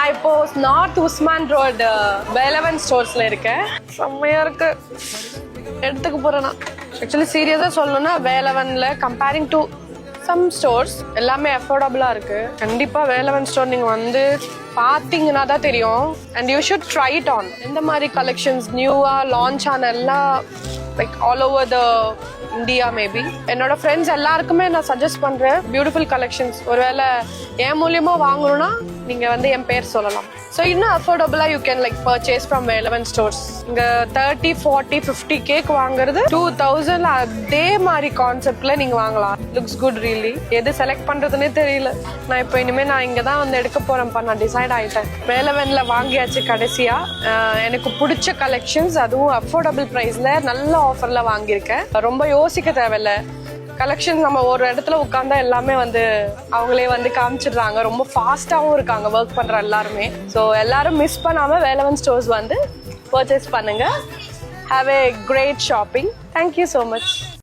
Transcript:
நான் இப்போ north Usman road Velavan ஸ்டோர்ஸ்ல இருக்கேன். செம்மையா இருக்கு. எடுத்துக்க போறேன். ஆக்சுவலி சீரியஸா சொல்லணும்னா வேலவன்ல கம்பேரிங் டு சம் ஸ்டோர்ஸ் எல்லாமே அஃபோர்டபுளா இருக்கு. கண்டிப்பா வேலவன் ஸ்டோர் நீங்க வந்து பாத்தீங்கன்னா தான் தெரியும். And you should try it on. இந்த மாதிரி கலெக்ஷன்ஸ் நியூவா லான்ச் ஆன எல்லாம் like all over the India maybe. என்னோட ஃப்ரெண்ட்ஸ் எல்லாருக்குமே நான் சஜஸ்ட் பண்றேன் பியூட்டிஃபுல் கலெக்ஷன்ஸ். ஒருவேளை என் மூலியமா வாங்கணும்னா நீங்க வந்து என் பேர் சொல்லலாம். ஸோ இன்னும் அஃபோர்டபுளா you can like purchase from Velavan stores. இங்க 30, 40, 50 கேக் வாங்குறது 2000 அதே மாதிரி கான்செப்ட்ல நீங்க வாங்கலாம். Looks good really. எது செலக்ட் பண்றதுன்னே தெரியல. நான் இப்போ இனிமே நான் இங்க தான் வந்து எடுக்க போறேன்ப்பா. நான் டிசைட் ஆயிட்டேன். வேலவன்ல வாங்கியாச்சு கடைசியா. எனக்கு பிடிச்ச கலெக்ஷன்ஸ், அதுவும் அஃபோர்டபுள் பிரைஸ்ல நல்ல ஆஃபர்ல வாங்கியிருக்கேன். ரொம்ப யோசிக்க தேவையில்ல. கலெக்ஷன் நம்ம ஒரு இடத்துல உட்காந்தா எல்லாமே வந்து அவங்களே வந்து காமிச்சிடுறாங்க. ரொம்ப ஃபாஸ்டாகவும் இருக்காங்க ஒர்க் பண்ற எல்லாருமே. ஸோ எல்லாரும் மிஸ் பண்ணாம வேலவன் ஸ்டோர்ஸ் வந்து பர்ச்சேஸ் பண்ணுங்க. Have a great shopping. Thank you so much.